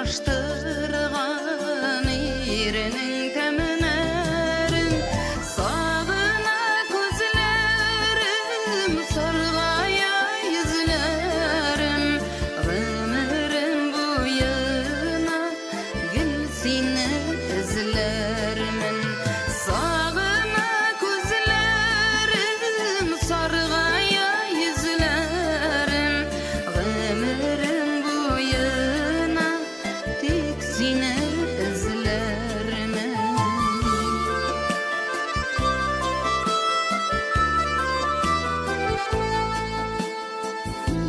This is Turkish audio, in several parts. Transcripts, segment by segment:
taştırgan irenin temenerin sağına gözlerim sargaya yüzlerim ömrüm bu yana gülsini izlermin sağına gözlerim sargaya yüzlerim ömrüm bu yana tiksini izlermin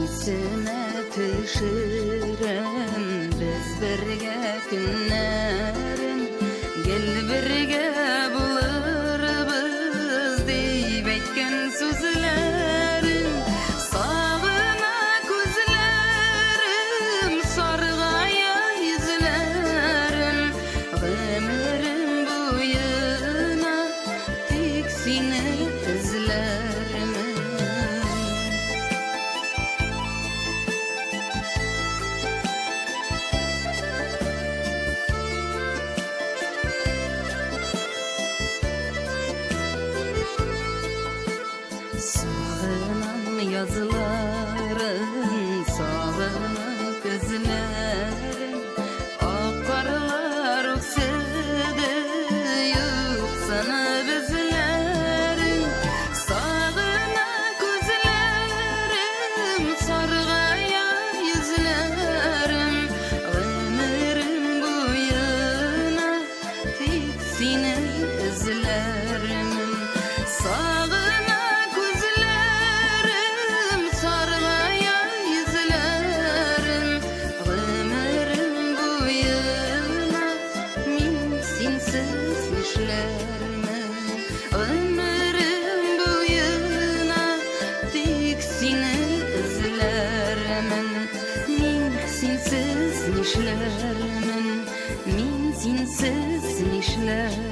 İsine pişirem biz birge günlerin gel birge buluruz deyip etken sözlerin sağına gözlerim sargaya yüzlerim ömrüm bu yana tiksini izlermin Sağınan yazıların, sağınan gözlerin akarlar öksüdü yuksana bizlerin sağına gözlerim sargaya yüzlerim ömrüm bu yana tiksini izlerim sağına gözlerim sargaya yüzlerim ömrüm bu yana min sensiz işlermin ömrüm bu yana tiksini izlermin min sensiz işlermin min sensiz işlermin